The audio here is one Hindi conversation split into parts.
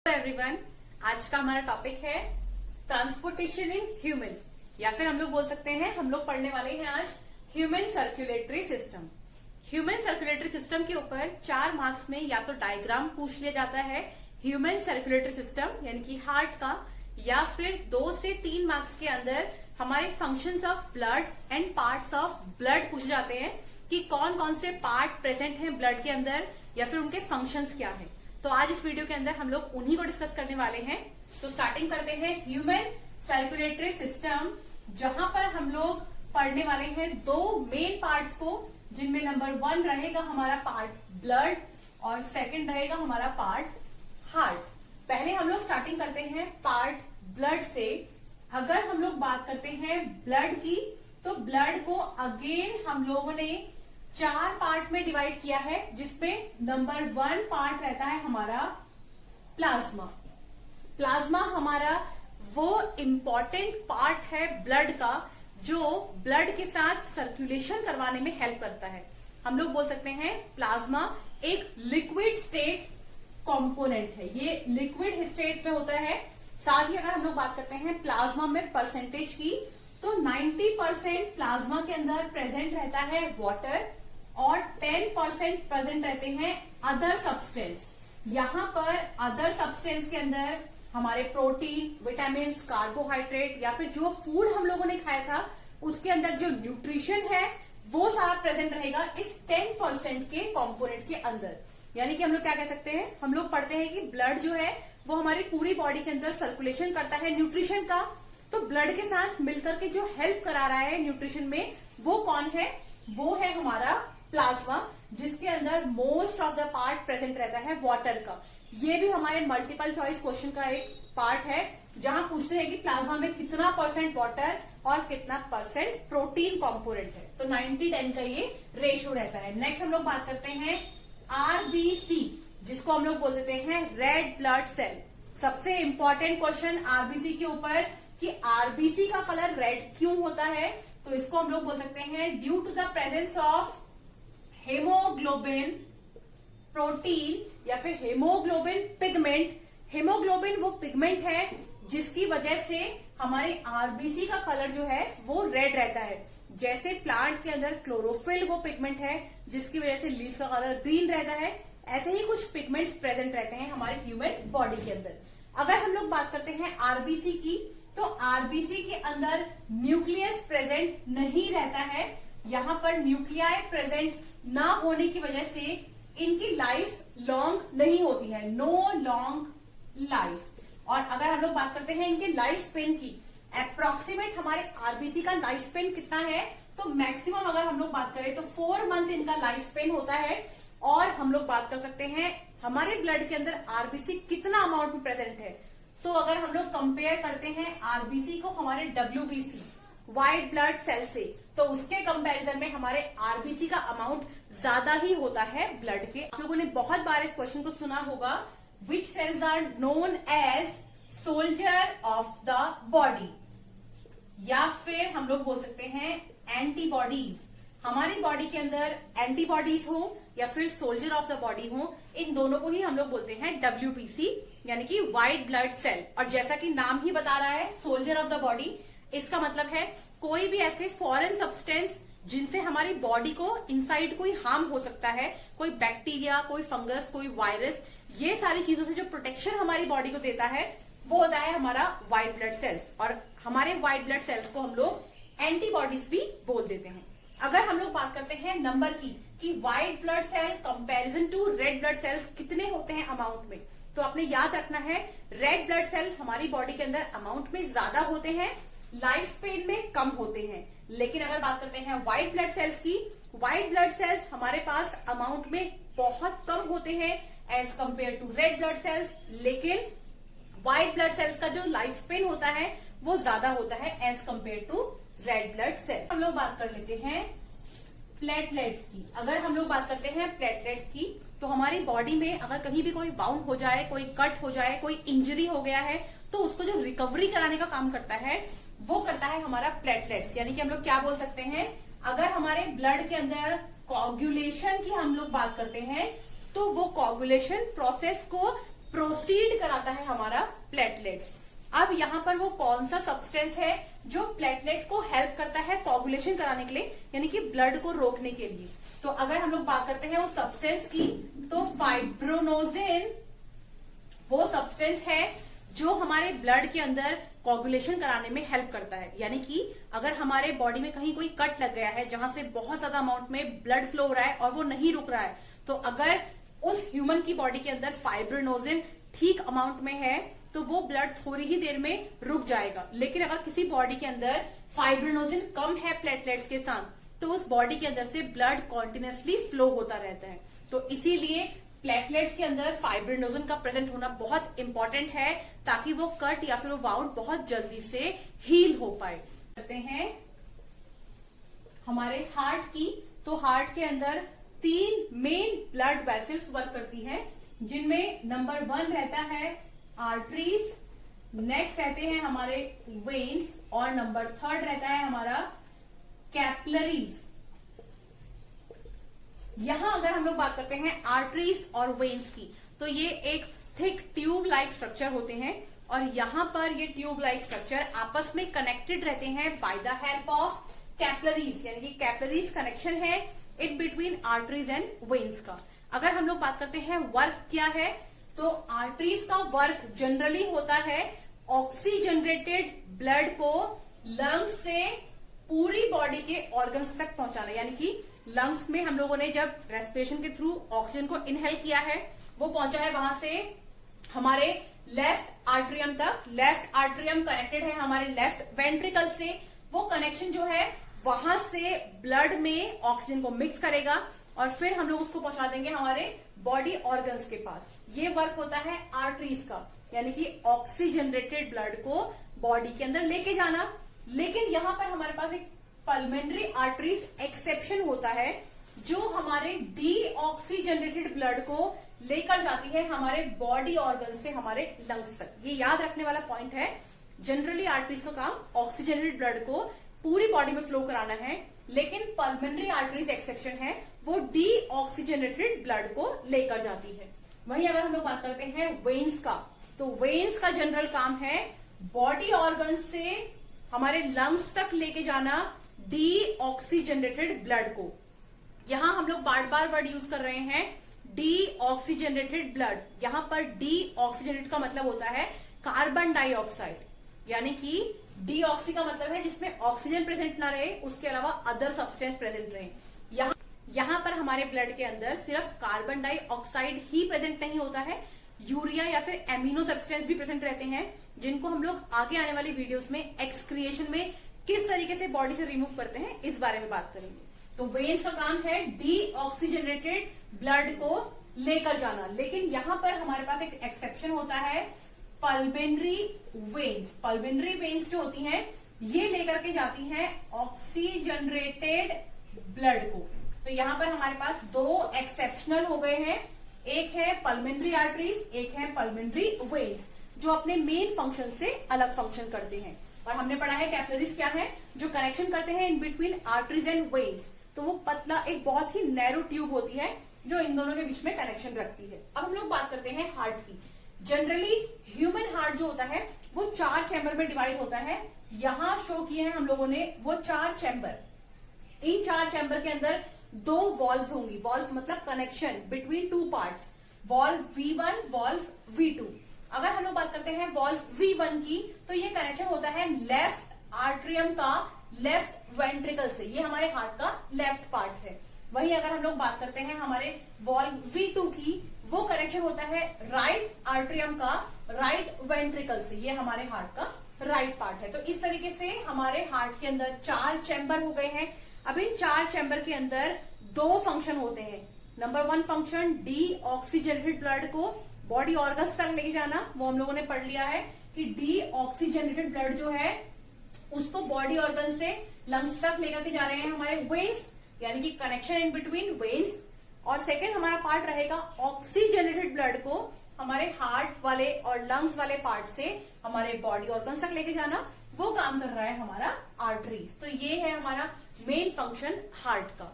एवरीवन, आज का हमारा टॉपिक है ट्रांसपोर्टेशन इन ह्यूमन, या फिर हम लोग बोल सकते हैं हम लोग पढ़ने वाले हैं आज human circulatory system. Human circulatory system के ऊपर 4 मार्क्स में या तो डायग्राम पूछ लिया जाता है ह्यूमन सर्कुलेटरी सिस्टम यानी कि हार्ट का, या फिर 2 से 3 मार्क्स के अंदर हमारे functions of blood and parts of blood पूछे जाते हैं कि कौन कौन से पार्ट प्रेजेंट हैं ब्लड के अंदर या फिर उनके फंक्शंस क्या हैं। तो आज इस वीडियो के अंदर हम लोग उन्हीं को डिस्कस करने वाले हैं। तो स्टार्टिंग करते हैं ह्यूमन सर्कुलेटरी सिस्टम, जहां पर हम लोग पढ़ने वाले हैं 2 मेन पार्ट्स को, जिनमें नंबर 1 रहेगा हमारा पार्ट ब्लड और सेकंड रहेगा हमारा पार्ट हार्ट। पहले हम लोग स्टार्टिंग करते हैं पार्ट ब्लड से। अगर हम लोग बात करते हैं ब्लड की, तो ब्लड को अगेन हम लोगों ने 4 पार्ट में डिवाइड किया है, जिसपे नंबर 1 पार्ट रहता है हमारा प्लाज्मा। प्लाज्मा हमारा वो इम्पोर्टेंट पार्ट है ब्लड का जो ब्लड के साथ सर्कुलेशन करवाने में हेल्प करता है। हम लोग बोल सकते हैं प्लाज्मा एक लिक्विड स्टेट कंपोनेंट है, ये लिक्विड स्टेट में होता है। साथ ही अगर हम लोग बात करते हैं प्लाज्मा में परसेंटेज की, तो 90% प्लाज्मा के अंदर प्रेजेंट रहता है वाटर और 10% प्रेजेंट रहते हैं अदर सब्सटेंस। यहाँ पर अदर सब्सटेंस के अंदर हमारे प्रोटीन, विटामिन, कार्बोहाइड्रेट या फिर जो फूड हम लोगों ने खाया था उसके अंदर जो न्यूट्रिशन है वो सारा प्रेजेंट रहेगा इस 10% के कंपोनेंट के अंदर। यानी कि हम लोग क्या कह सकते हैं, हम लोग पढ़ते हैं कि ब्लड जो है वो हमारी पूरी बॉडी के अंदर सर्कुलेशन करता है न्यूट्रिशन का। तो ब्लड के साथ मिलकर के जो हेल्प करा रहा है न्यूट्रिशन में वो कौन है, वो है हमारा प्लाज्मा, जिसके अंदर most of the part present रहता है वाटर का। ये भी हमारे मल्टीपल चॉइस क्वेश्चन का एक पार्ट है, जहां पूछते हैं कि प्लाज्मा में कितना परसेंट वाटर और कितना परसेंट प्रोटीन कंपोनेंट है। तो 90-10 का ये रेशियो रहता है। नेक्स्ट हम लोग बात करते हैं आरबीसी, जिसको हम लोग बोल देते हैं रेड ब्लड सेल। सबसे इंपॉर्टेंट क्वेश्चन आरबीसी के ऊपर कि आरबीसी का कलर रेड क्यों होता है, तो इसको हम लोग बोल सकते हैं due to the presence of haemoglobin protein या फिर हेमोग्लोबिन पिगमेंट। हेमोग्लोबिन वो पिगमेंट है जिसकी वजह से हमारे आरबीसी का कलर जो है वो रेड रहता है। जैसे प्लांट के अंदर क्लोरोफिल वो पिगमेंट है जिसकी वजह से लीफ का कलर ग्रीन रहता है, ऐसे ही कुछ पिगमेंट्स प्रेजेंट रहते हैं हमारे ह्यूमन बॉडी के अंदर। अगर हम लोग बात करते हैं आरबीसी की, तो आरबीसी के अंदर न्यूक्लियस प्रेजेंट नहीं रहता है। यहाँ पर न्यूक्लियाई प्रेजेंट ना होने की वजह से इनकी लाइफ लॉन्ग नहीं होती है, नो लॉन्ग लाइफ। और अगर हम लोग बात करते हैं इनके लाइफ स्पेन की, अप्रोक्सीमेट हमारे आरबीसी का लाइफ स्पेन कितना है, तो मैक्सिमम अगर हम लोग बात करें तो 4 मंथ इनका लाइफ स्पेन होता है। और हम लोग बात कर सकते हैं हमारे ब्लड के अंदर आरबीसी कितना अमाउंट में प्रेजेंट है, तो अगर हम लोग कंपेयर करते हैं आरबीसी को हमारे डब्ल्यूबीसी व्हाइट ब्लड सेल से, तो उसके कंपैरिजन में हमारे आरबीसी का अमाउंट ज्यादा ही होता है ब्लड के। आप लोगों ने बहुत बार इस क्वेश्चन को सुना होगा, which cells are known as soldier of the body, या फिर हम लोग बोल सकते हैं एंटीबॉडीज। हमारी बॉडी के अंदर एंटीबॉडीज हो या फिर सोल्जर ऑफ द बॉडी हो, इन दोनों को ही हम लोग बोलते हैं डब्ल्यूबीसी यानी कि व्हाइट ब्लड सेल। और जैसा कि नाम ही बता रहा है सोल्जर ऑफ द बॉडी, इसका मतलब है कोई भी ऐसे फॉरेन सब्सटेंस जिनसे हमारी बॉडी को इनसाइड कोई हार्म हो सकता है, कोई बैक्टीरिया, कोई फंगस, कोई वायरस, ये सारी चीजों से जो प्रोटेक्शन हमारी बॉडी को देता है वो होता है हमारा व्हाइट ब्लड सेल्स। और हमारे व्हाइट ब्लड सेल्स को हम लोग एंटीबॉडीज भी बोल देते हैं। अगर हम लोग बात करते हैं नंबर की कि white blood cell comparison to red blood cells कितने होते हैं अमाउंट में, तो आपने याद रखना है रेड ब्लड सेल हमारी बॉडी के अंदर अमाउंट में ज्यादा होते हैं, लाइफ स्पेन में कम होते हैं। लेकिन अगर बात करते हैं व्हाइट ब्लड सेल्स की, व्हाइट ब्लड सेल्स हमारे पास अमाउंट में बहुत कम होते हैं as compare to red blood cells, लेकिन व्हाइट ब्लड सेल्स का जो लाइफ स्पेन होता है वो ज्यादा होता है as compare to red blood cell. हम लोग बात कर लेते हैं प्लेटलेट्स की। अगर हम लोग बात करते हैं प्लेटलेट्स की, तो हमारी बॉडी में अगर कहीं भी कोई बाउंड हो जाए, कोई कट हो जाए, कोई इंजरी हो गया है, तो उसको जो रिकवरी कराने का काम करता है वो करता है हमारा प्लेटलेट्स। यानी कि हम लोग क्या बोल सकते हैं, अगर हमारे ब्लड के अंदर कोगुलेशन की हम लोग बात करते हैं, तो वो कोगुलेशन प्रोसेस को प्रोसीड कराता है हमारा प्लेटलेट्स। अब यहाँ पर वो कौन सा सब्सटेंस है जो प्लेटलेट को हेल्प करता है कोगुलेशन कराने के लिए, यानी कि ब्लड को रोकने के लिए। तो अगर हम लोग बात करते हैं उस सब्सटेंस की, तो फाइब्रोनोजेन वो सब्सटेंस है जो हमारे ब्लड के अंदर कोगुलेशन कराने में हेल्प करता है। यानी कि अगर हमारे बॉडी में कहीं कोई कट लग गया है जहां से बहुत ज्यादा अमाउंट में ब्लड फ्लो हो रहा है और वो नहीं रुक रहा है, तो अगर उस ह्यूमन की बॉडी के अंदर फाइब्रोनोजेन ठीक अमाउंट में है तो वो ब्लड थोड़ी ही देर में रुक जाएगा। लेकिन अगर किसी बॉडी के अंदर फाइब्रोनोजेन कम है प्लेटलेट्स के साथ, तो उस बॉडी के अंदर से ब्लड कॉन्टिन्यूसली फ्लो होता रहता है। तो इसीलिए प्लेटलेट्स के अंदर फाइब्रोनोजेन का प्रेजेंट होना बहुत इंपॉर्टेंट है, ताकि वो कट या फिर वो वाउंड बहुत जल्दी से हील हो पाए। करते हैं हमारे हार्ट की, तो हार्ट के अंदर 3 मेन ब्लड वेसल्स वर्क करती हैं, जिनमें नंबर 1 रहता है आर्टरीज, नेक्स्ट रहते हैं हमारे वेन्स, और नंबर 3 रहता है हमारा कैपिलरीज। यहां अगर हम लोग बात करते हैं आर्टरीज और वेन्स की, तो ये एक थिक ट्यूब लाइक स्ट्रक्चर होते हैं, और यहां पर ये ट्यूब लाइक स्ट्रक्चर आपस में कनेक्टेड रहते हैं by the help of capillaries, यानी कि कैपिलरीज कनेक्शन है in between arteries and veins का। अगर हम लोग बात करते हैं वर्क क्या है, तो आर्टरीज का वर्क जनरली होता है ऑक्सीजनरेटेड ब्लड को लंग्स से पूरी बॉडी के ऑर्गन्स तक पहुंचाना। यानी कि लंग्स में हम लोगों ने जब रेस्पिरेशन के थ्रू ऑक्सीजन को इनहेल किया है, वो पहुंचा है वहां से हमारे लेफ्ट आर्ट्रियम तक। लेफ्ट आर्ट्रियम कनेक्टेड है हमारे लेफ्ट वेंट्रिकल से। वो कनेक्शन जो है वहां से ब्लड में ऑक्सीजन को मिक्स करेगा और फिर हम लोग उसको पहुंचा देंगे हमारे बॉडी ऑर्गन्स के पास। ये वर्क होता है आर्टरीज का, यानी कि ऑक्सीजनरेटेड ब्लड को बॉडी के अंदर लेके जाना। लेकिन यहां पर हमारे पास एक पल्मेनरी आर्टरीज एक्सेप्शन होता है, जो हमारे डीऑक्सीजनरेटेड ब्लड को लेकर जाती है हमारे बॉडी ऑर्गन से हमारे लंग्स तक। ये याद रखने वाला पॉइंट है। जनरली आर्टरीज का काम ऑक्सीजनरेटेड ब्लड को पूरी बॉडी में फ्लो कराना है, लेकिन पल्मेनरी आर्टरीज एक्सेप्शन है, वो डीऑक्सीजनरेटेड ब्लड को लेकर जाती है। वहीं अगर हम लोग बात करते हैं वेन्स का, तो वेन्स का जनरल काम है बॉडी ऑर्गन से हमारे लंग्स तक लेके जाना डीऑक्सीजनरेटेड ब्लड को। यहां हम लोग बार बार वर्ड यूज कर रहे हैं डीऑक्सीजनरेटेड ब्लड। यहां पर डीऑक्सीजनेटेड का मतलब होता है कार्बन डाइऑक्साइड, यानी कि डीऑक्सी का मतलब है जिसमें ऑक्सीजन प्रेजेंट ना रहे, उसके अलावा अदर सब्सटेंस प्रेजेंट रहे। यहां पर हमारे ब्लड के अंदर सिर्फ कार्बन डाइऑक्साइड ही प्रेजेंट नहीं होता है, यूरिया या फिर एमिनो सब्सटेंस भी प्रेजेंट रहते हैं, जिनको हम लोग आगे आने वाली वीडियोस में एक्सक्रिएशन में किस तरीके से बॉडी से रिमूव करते हैं इस बारे में बात करेंगे। तो वेन्स का काम है डीऑक्सीजनरेटेड ब्लड को लेकर जाना। लेकिन यहां पर हमारे पास एक एक्सेप्शन होता है पल्मेनरी वेन्स। पल्मेनरी वेन्स जो होती हैं ये लेकर के जाती हैं ऑक्सीजनरेटेड ब्लड को। तो यहां पर हमारे पास 2 एक्सेप्शनल हो गए हैं, एक है पल्मेनरी आर्टरीज, एक है पल्मेनरी वेन्स, जो अपने मेन फंक्शन से अलग फंक्शन करते हैं। और हमने पढ़ा है कैपिलरीज क्या है, जो कनेक्शन करते हैं in between arteries and veins. तो वो पतला एक बहुत ही नैरो ट्यूब होती है जो इन दोनों के बीच में कनेक्शन रखती है। अब हम लोग बात करते हैं हार्ट की। जनरली ह्यूमन हार्ट जो होता है वो 4 चैम्बर में डिवाइड होता है। यहां शो किए हैं हम लोगों ने वो 4 चैम्बर। इन 4 चैम्बर के अंदर 2 वॉल्व्स होंगी। वॉल्व मतलब connection between 2 parts, valve V1, valve V2। अगर हम लोग बात करते हैं वॉल्व V1 की, तो ये कनेक्शन होता है लेफ्ट आर्ट्रियम का लेफ्ट वेंट्रिकल से। ये हमारे हार्ट का लेफ्ट पार्ट है। वहीं अगर हम लोग बात करते हैं हमारे वॉल्व V2 की, वो कनेक्शन होता है राइट आर्ट्रियम का राइट वेंट्रिकल से। ये हमारे हार्ट का राइट पार्ट है। तो इस तरीके से हमारे हार्ट के अंदर 4 चैम्बर हो गए हैं। अब इन 4 चैम्बर के अंदर 2 फंक्शन होते हैं। नंबर 1 फंक्शन डीऑक्सीजनेटेड ब्लड को बॉडी ऑर्गन्स तक लेके जाना, वो हम लोगों ने पढ़ लिया है कि डीऑक्सीजनेटेड ब्लड जो है उसको बॉडी ऑर्गन से लंग्स तक लेकर के जा रहे हैं हमारे वेन्स, यानी कि कनेक्शन इन बिटवीन वेन्स। और सेकंड हमारा पार्ट रहेगा ऑक्सीजनेटेड ब्लड को हमारे हार्ट वाले और लंग्स वाले पार्ट से हमारे बॉडी ऑर्गन तक लेके जाना, वो काम कर रहा है हमारा आर्टरीज। तो ये है हमारा मेन फंक्शन हार्ट का।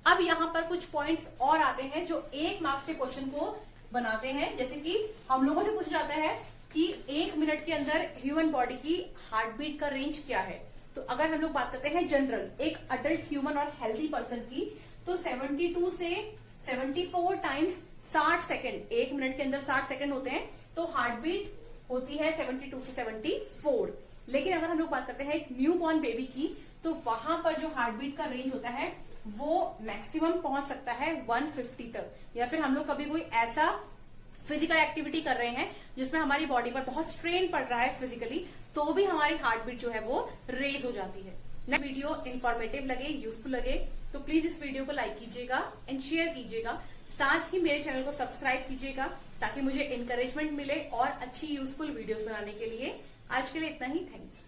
अब यहाँ पर कुछ पॉइंट्स और आते हैं जो 1 मार्क्स के क्वेश्चन को बनाते हैं। जैसे कि हम लोगों से पूछा जाता है कि 1 मिनट के अंदर ह्यूमन बॉडी की हार्ट बीट का रेंज क्या है। तो अगर हम लोग बात करते हैं जनरल एक अडल्ट ह्यूमन और हेल्दी पर्सन की, तो 72 से 74 टाइम्स 60 सेकंड, 1 मिनट के अंदर 60 सेकंड होते हैं, तो हार्ट बीट होती है 72 से 74। लेकिन अगर हम लोग बात करते हैं एक न्यू बॉर्न बेबी की, तो वहां पर जो हार्ट बीट का रेंज होता है वो मैक्सिमम पहुंच सकता है 150 तक। या फिर हम लोग कभी कोई ऐसा फिजिकल एक्टिविटी कर रहे हैं जिसमें हमारी बॉडी पर बहुत स्ट्रेन पड़ रहा है फिजिकली, तो भी हमारी हार्ट बीट जो है वो रेज हो जाती है। नेक्स्ट वीडियो इंफॉर्मेटिव लगे, यूजफुल लगे, तो प्लीज इस वीडियो को लाइक कीजिएगा एंड शेयर कीजिएगा। साथ ही मेरे चैनल को सब्सक्राइब कीजिएगा ताकि मुझे इंकरेजमेंट मिले और अच्छी यूजफुल वीडियोस बनाने के लिए। आज के लिए इतना ही, थैंक यू।